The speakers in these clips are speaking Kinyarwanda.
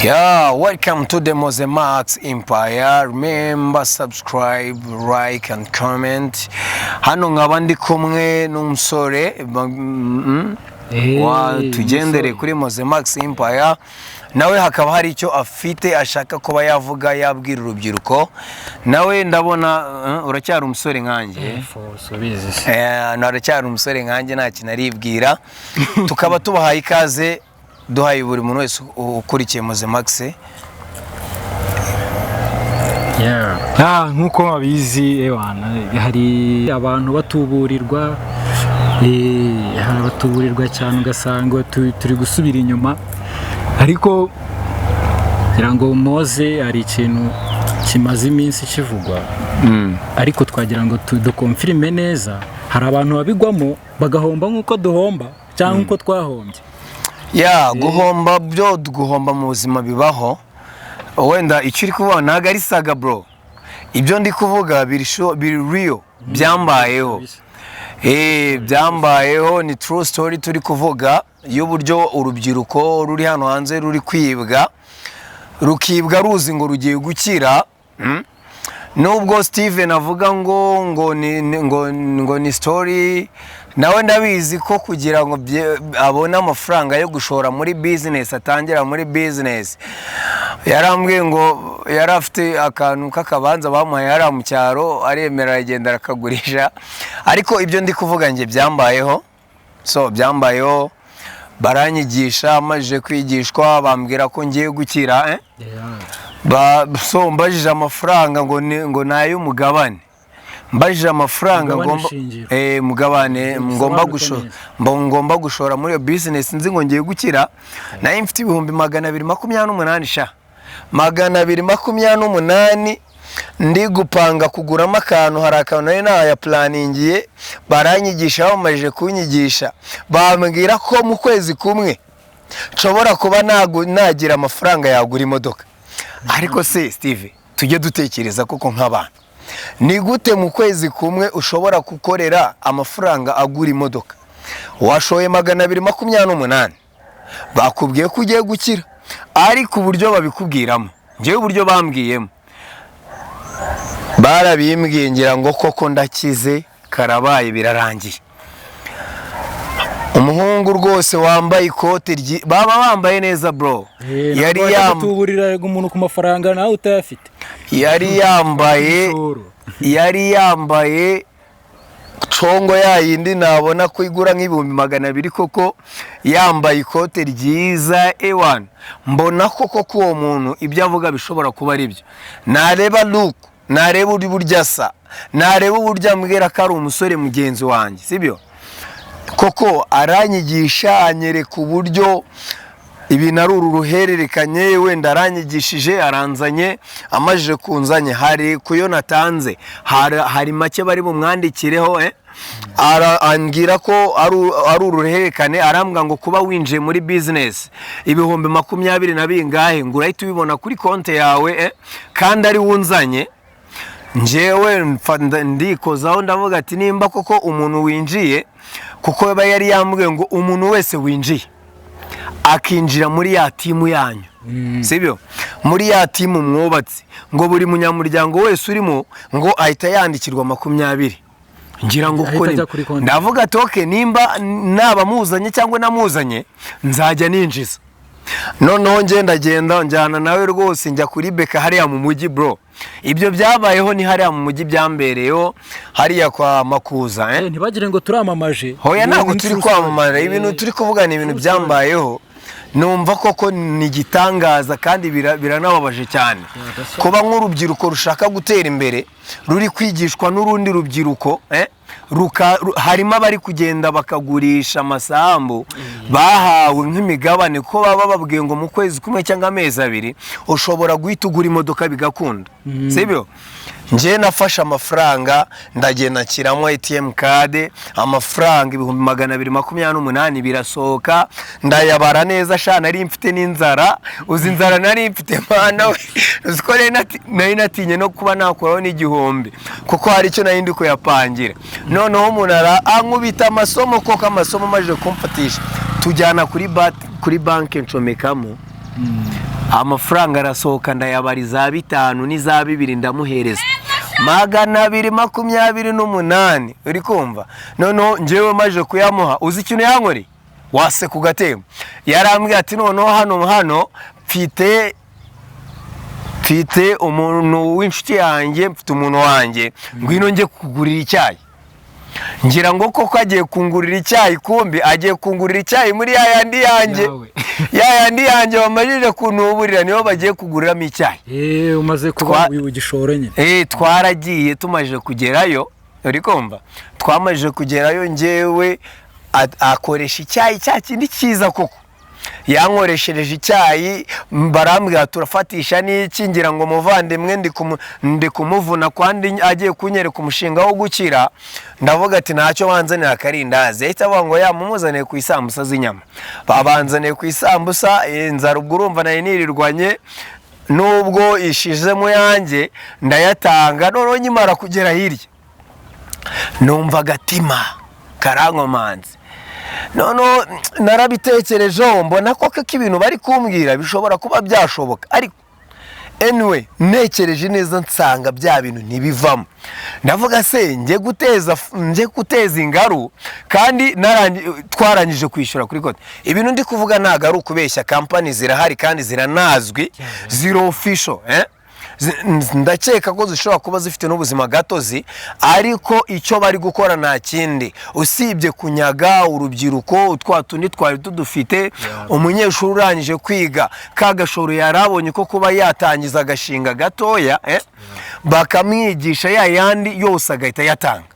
Yeah, welcome to the Mosemax Empire. Remember, subscribe, like and comment. Hano nkaba ndi kumwe n'umusore tugendere kuri Mosemax Empire. Nawe hakaba hari icyo afite ashaka kuba yavuga yabwira urubyiruko. Nawe ndabona uracyari umusore nkanjye. Uracyari umusore nkanjye nta kintu aribwira. Tukaba tubahaye ikaze duhaye buri muntu wese ukurikiye Mosemax. Nkuko babizi hari abantu batuburirwa cyane ugasanga turi gusubira inyuma, ariko kugira ngo Moze hari ikintu kimaze iminsi kivugwa, ariko twagira ngo dukonfirime neza. Hari abantu babigwamo bagahomba nkuko duhomba cyangwa nkuko twahombye. Guhomba byo guhomba mu buzima bibaho. Wenda icyo uri kubona ntago ari saga bro. Ibyo ndi kuvuga biri real, byambayeho. Byambayeho, ni true story turi kuvuga y'uburyo urubyiruko ruri hano hanze ruri kwibwa, rukibwa ruzi ngo rugiye gukira. Nubwo Steven avuga ngo ni story, nawe ndabizi ko kugira ngo abone amafaranga yo gushora muri business, atangira muri business. Yarambwiye ngo yarafite akantu k'akabanza bamuhaye yari mu cyaro, aremera agenda akagurisha. Ariko ibyo ndi kuvuga nge byambayeho. Byambayeho, baranyigisha, amaje kwigishwa bambwira ko ngiye gukira. Mbajije amafaranga ngo nayo umugabane. Mbajije amafaranga mugabane ngomba gushora muri business nzi ngo ngiye gukira. Nayo mfite ibihumbi 228 sha. 228 ndi gupanga kuguramo akantu. Hari akantu nari naya planningiye, baranyigisha, bamaje kunyigisha bambwira ko mu kwezi kumwe nshobora kuba nagira amafaranga yagura imodoka. Ariko se Steve, tujye dutekereza koko nk'abantu, ni gute mu kwezi kumwe ushobora gukorera amafaranga agura imodoka? Washoye 228, bakubwiye ko ugiye gukira, ariko uburyo babikubwiramo, ngewe uburyo bambwiyemo, barabimbwiye ngira ngo koko ndakize, karabaye, birarangiye. Umuhungu rwose wambaye ikote baba bambaye neza bro, yari tuburira umuntu ku mafaranga nawe utayafite. yari yambaye congo yayindi nabona ko igura nk'ibihumbi 200 koko, yambaye ikote ryiza ewan. Mbona koko uwo muntu ibyo avuga bishobora kuba ari byo. Nareba look, nareba uburyo asa, nareba uburyo ambwira ko ari umusore mugenzi wanjye, sibyo? Koko aranyigisha, anyereka uburyo ibintu ari uruhererekanye. Wenda aranyigishije, aranzanye, amajije kunzanye, hari kuyo natanze, hari make bari bumwandikireho. Arambwira ko ari uruhererekane. Arambwira ngo kuba winjiye muri business ibihumbi 20 na bingahe ngo urahita ubibona kuri konti yawe, kandi ari wunzanye. Njewe ndikozaho ndavuga ati nimba koko umuntu winjiye, kuko yaba yari yambwiye ngo umuntu wese winjiye akinjira muri ya timu yanyu, sibyo? Muri ya timu mwubatse, ngo buri munyamuryango wese urimo ngo ahita yandikirwa 20. Ngira ngo uko ndavuga ati okay, nimba naba muzanye cyangwa namuzanye nzajya ninjiza. Noneho ndagenda njyana nawe rwose njya kuri Beka hariya mu mujyi bro. Ibyo byabayeho ni hariya mu mujyi, byambereyeho hariya kwa Makuza. Ntibagire ngo turamamaje. Hoya ntabwo turi kwamamara, ibintu turi kuvuga ni ibintu byambayeho. Numva koko ni gitangaza kandi biranababaje cyane. Kuba nk'urubyiruko rushaka gutera imbere ruri kwigishwa n'urundi rubyiruko, harimo abari kugenda bakagurisha amasambu bahawe nk'imigabane, ko baba babwiye ngo mu kwezi kumwe cyangwa amezi 2 ushobora guhita ugura imodoka bigakunda, sibyo? Nje nafashe amafaranga ndagenda nshyiramo ATM card, amafaranga ibihumbi 228 birasohoka, ndayabara neza sha. Nari mfite n'inzara, uzi inzara nari mfite mana we, uzikore nari natinye no kuba nakoraho n'igihombe, kuko hari icyo nari ndi kuyapangira. Noneho umuntu ankubita amasomo, koko amasomo maje kumfatisha, tujyana kuri banki ncomekamo. amafaranga arasohoka ndayabariza 5 n'iza 2 ndamuhereza 228 uri kumva noneho njyewe maje kuyamuha uzi ikintu yankoreye wase ku gatemo yarambwiye ati noneho hano mfite umuntu w'inshuti yanjye mfite umuntu wanjye ngwino nje kugurira icyayi ngira ngo koko agiye kungurira icyayi kumbi agiye kungurira icyayi muri yayandi yanjye bamajije kuntuburira niho bagiye kuguriramo icyayi umaze kuba wigishoro nyine twaragiye tumaje kugerayo uri kumva twamaje kugerayo njyewe akoresha icyayi cya kindi cyiza koko yankoreshereje icyayi barambwira turafatisha n'iki ngira ngo muvandimwe ndi kumuvuna kwandi agiye kunyereka umushinga wo gukira ndavuga ati ntacyo banzanira akarindazi ahita avuga ngo yamumuzaniye ku isambusa z'inyama babanzaniye ku isambusa inzara ubwo urumva nari nirirwanye nubwo ishizemo yanjye ndayatanga noneho nyimara kugera hirya numva agatima karankomanze noneho narabitekerejeho mbona ko ibintu bari kumbwira bishobora kuba byashoboka ariko anyway nekereje neza nsanga bya bintu ntibivamo ndavuga se nje guteza ingaru kandi twarangije kwishyura kuri konti ibintu ndi kuvuga ntago ari ukubeshya company zirahari kandi ziranazwi zero official ndakeka ko zishobora kuba zifite n'ubuzima gatozi ariko icyo bari gukora nta kindi usibye kunyaga urubyiruko utwatundi twari tudufite umunyeshuri urangije kwiga kagashoro yarabonye ko kuba yatangiza agashinga gatoya bakamwigisha yandi yose agahita yatanga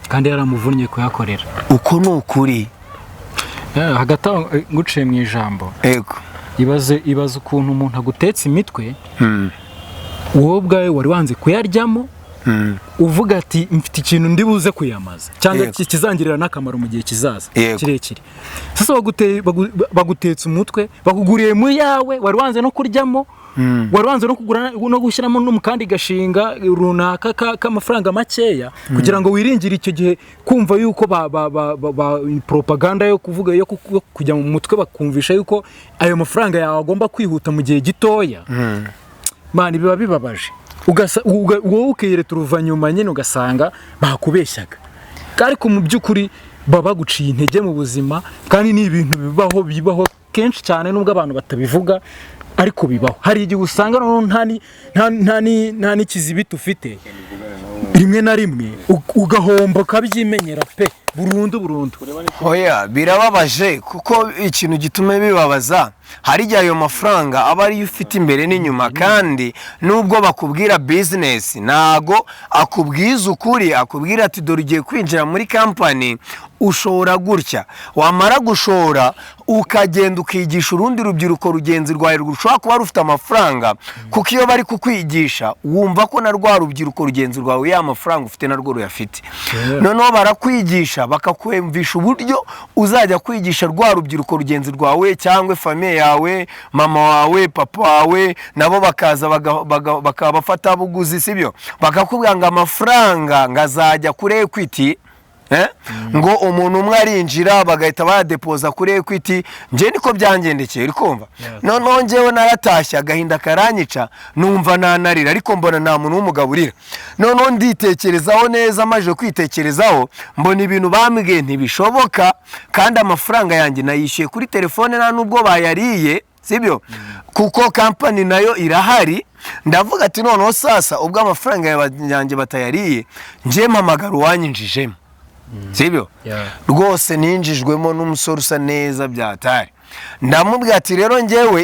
kandi yaramuvunnye kuyakorera uko ni ukuri hagati aho nguciye mu ijambo yego ibaze ukuntu umuntu agutetse imitwe wowe ubwawe wari wanze kuyaryamo uvuga ati mfite ikintu ndi buze kuyamaza cyangwa kizangirira n'akamaro mu gihe kizaza kirekire sasa bagutetse umutwe bakuguriye mu yawe wari wanze no kuryamo wari wanze no kugura no gushyiramo n'umukandi gashinga runaka k'amafaranga makeya kugira ngo wiringire icyo gihe kumva yuko propaganda yo kuvuga yo kujya mu mutwe bakumvisha yuko ayo mafaranga yawe agomba kwihuta mu gihe gitoya mani biba bibabaje wowe ukiyereta uruva nyuma nyine ugasanga bakubeshyaga ariko mu by'ukuri baba baguciye intege mu buzima kandi ni ibintu bibaho kenshi cyane nubwo abantu batabivuga ariko bibaho hari igihe usanga nta n'ikizibiti ufite rimwe na rimwe ugahomba ukabyimenyera pe burundu oya birababaje kuko ikintu gituma bibabaza hari igihe ayo mafaranga aba ariyo ufite imbere n'inyuma kandi nubwo bakubwira business ntago akubwiza ukuri akubwira ati dore ugiye kwinjira muri company ushora gutya wamara gushora ukagenda ukigisha urundi rubyiruko rugenzi rwawe rushobora kuba rufite amafaranga kuko iyo bari kukwigisha wumva ko na rwa rubyiruko rugenzi rwawe ya mafaranga ufite narwo ruyafite noneho barakwigisha bakakwemvisha uburyo uzajya kwigisha rwa rubyiruko rugenzi rwawe cyangwa famiye yawe mama wawe papa wawe nabo bakaza bakabafata buguzi sibyo bakakubwira ngo amafaranga ngazajya kuri Equity ngo umuntu umwe arinjira bagahita bayadepoza kuri Equity nje niko byangendekeye uri kumva noneho njyewe naratashya agahinda karanyica numva nanarira ariko mbona nta muntu w'umugaburira noneho nditekerezaho neza maje kwitekerezaho mbona ibintu bambwiye ntibishoboka kandi amafaranga yanjye nayishyuye kuri telefone nta nubwo bayariye sibyo kuko company nayo irahari ndavuga ati noneho sasa ubwo amafaranga yanjye batayariye nje mpamagara uwanyinjijemo sibyo rwose ninjijwemo n'umusore usa neza byatari ndamubwira ati rero njyewe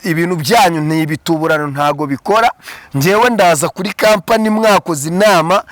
ibintu byanyu ntibituburano ntago bikora njyewe ndaza kuri company mwakoze inama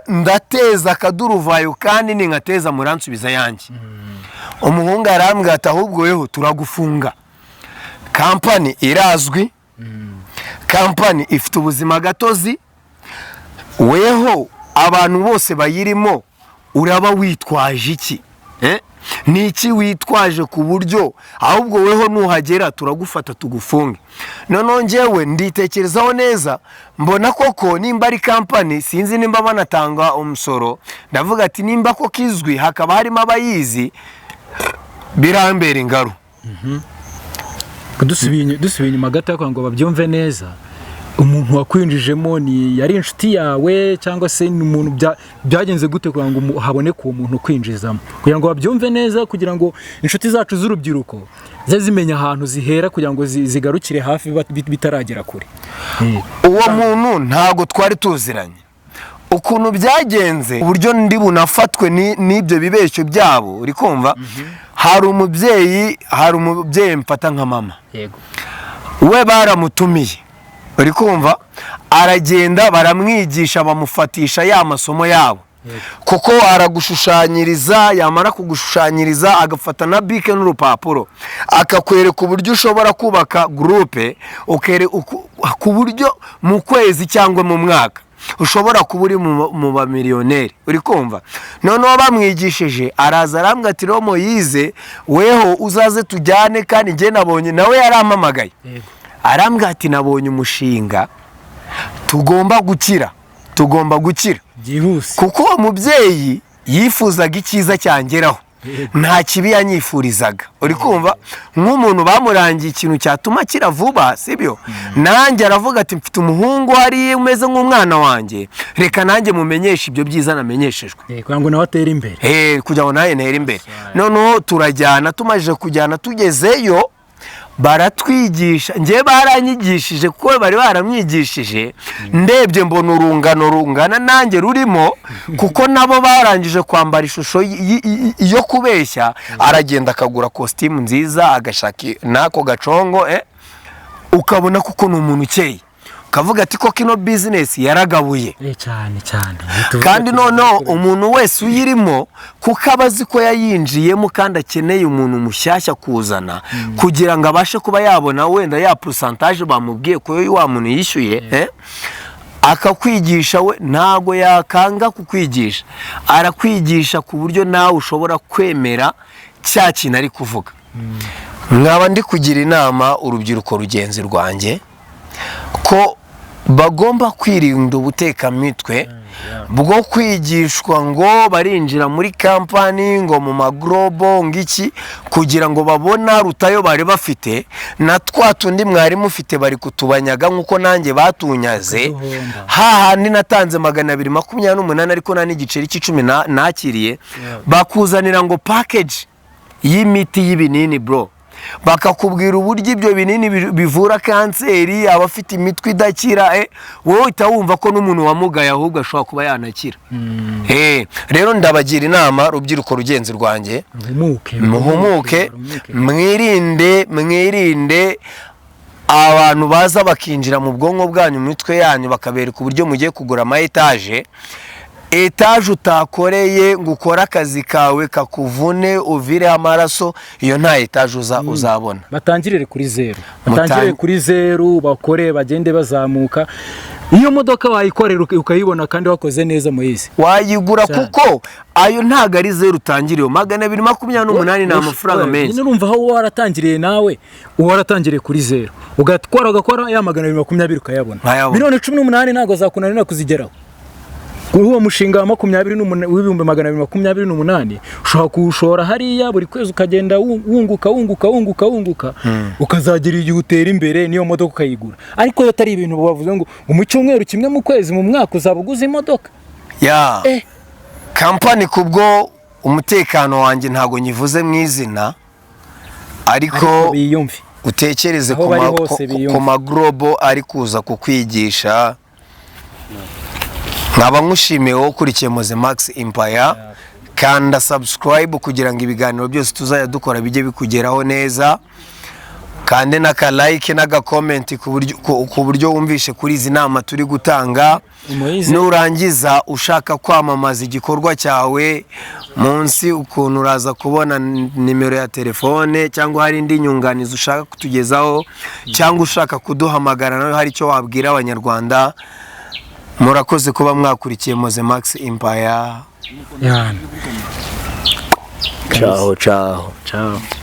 ndateza akaduruvayo kandi ningateza muransubiza yanjye umuhungu arambwira ati ahubwo weho turagufunga company irazwi company ifite ubuzima gatozi weho abantu bose bayirimo uraba witwaje iki ni iki witwaje ku buryo ahubwo weho nuhagera turagufata tugufunge noneho njyewe nditekerezaho neza mbona koko nimba ari company sinzi nimba banatanga umusoro ndavuga ati nimba ko kizwi hakaba harimo abayizi birambera ingaru dusubiye inyuma gato kugira ngo babyumve neza, umuntu wakwinjijemo yari inshuti yawe cyangwa se ni umuntu byagenze gute kugira ngo haboneke uwo muntu kwinjizamo, kugira ngo babyumve neza, kugira ngo inshuti zacu z'urubyiruko ze zimenya ahantu zihera kugira ngo zigarukire hafi bitaragera kure. Uwo muntu ntago twari tuziranye, ukuntu byagenze, uburyo ndi bunafatwe n'ibyo bibeshyo byabo, uri kumva. Hari umubyeyi mfata nka mama, yego, we baramutumiye, uri kumva, aragenda baramwigisha, bamufatisha ya masomo yabo, kuko aragushushanyiriza, yamara kugushushanyiriza agafata na bike n'urupapuro akakwereka uburyo ushobora kubaka groupe, ku buryo mu kwezi cyangwa mu mwaka ushobora kuba uri mu bamiliyoneri, uri kumva. Noneho bamwigishije, araza arambwira ati rero Moise, weho uzaze tujyane, kandi njye nabonye, nawe yarampamagaye arambwira ati nabonye umushinga tugomba gukira byihuse, kuko uwo mubyeyi yifuzaga icyiza cyangeraho, nta kibi yanyifurizaga, uri kumva. Nk'umuntu bamurangiye ikintu cyatuma akira vuba, sibyo? Nanjye aravuga ati mfite umuhungu hariya umeze nk'umwana wanjye, reka nanjye mumenyeshe ibyo byiza namenyeshejwe, kugira ngo nawe atere imbere, kugira ngo nawe ntere imbere. Noneho turajyana, tumajije kujyana, tugezeyo baratwigisha, njye baranyigishije kuko bari baramwigishije, ndebye mbona urungano rungana nanjye rurimo, kuko nabo barangije kwambara ishusho yo kubeshya. Aragenda akagura kositimu nziza, agashaka n'ako gacongo, ukabona kuko ni umuntu ukeye, ukavuga ati ko kino bizinesi yaragabuye cyane. Kandi noneho umuntu wese uyirimo, kuko aba azi ko yayinjiyemo kandi akeneye umuntu mushyashya kuzana, kugira ngo abashe kuba yabona wenda ya pourcentage bamubwiye ko wa muntu yishyuye, akakwigisha. We ntago yakanga kukwigisha, arakwigisha ku buryo nawe ushobora kwemera cya kintu ari kuvuga. Nkaba ndi kugira inama urubyiruko rugenzi rwanjye ko bagomba kwirinda ubutekamitwe bwo kwigishwa ngo barinjira muri kampani, ngo mu maglobo ngiki, kugira ngo babona rutayo bari bafite, na twa tundi mwari mufite bari kutubanyaga nk'uko nanjye batunyaze. Hahandi natanze 228 ariko nta n'igiceri cy'10 nakiriye, bakuzanira ngo package y'imiti y'ibinini bro, bakakubwira uburyo ibyo binini bivura kanseri, abafite imitwe idakira, wowe uhita wumva ko n'umuntu wamugaye ahubwo ashobora kuba yanakira. Rero ndabagira inama rubyiruko rugenzi rwanjye, muhumuke, mwirinde abantu baza bakinjira mu bwonko bwanyu, mu mitwe yanyu, bakabereka uburyo mugiye kugura ama etaje utakoreye ngo ukore akazi kawe kakuvune uvire amaraso, iyo nta etaje uzabona. Batangirire kuri zero, bakore bagende bazamuka. Iyo modoka wayikorera ukayibona kandi wakoze neza Moise, wayigura kuko ayo ntago ari zero utangiriye. 228 ni amafaranga menshi. Urumva aho waratangiriye nawe, waratangiriye kuri zero, ugakora ya 220 ukayabona. 18 ntago zakunanira kuzigeraho. Uwo mushinga wa 228 ushobora kuwushora hariya buri kwezi, ukagenda wunguka ukazagira igihe utera imbere, niyo modoka ukayigura. Ariko yo atari ibintu bavuze ngo mu cyumweru kimwe mu kwezi mu mwaka uzabuguza imodoka. Kampani kubwo umutekano wanjye ntago nyivuze mu izina, ariko biyumve, utekereze ku maglobo ari kuza kukwigisha. Nkaba nkushimiye wowe ukurikiye Mozemax Empire, kanda subscribe kugira ngo ibiganiro byose tuzajya dukora bijye bikugeraho neza, kandi naka like naga comment ku buryo wumvishe kuri izi nama turi gutanga. Nurangiza ushaka kwamamaza igikorwa cyawe, munsi ukuntu uraza kubona nimero ya telefone, cyangwa hari indi nyunganizi ushaka kutugezaho, cyangwa ushaka kuduhamagara nawe hari icyo wabwira abanyarwanda. Murakoze kuba mwakurikiye Mozemax Empire. Ciao.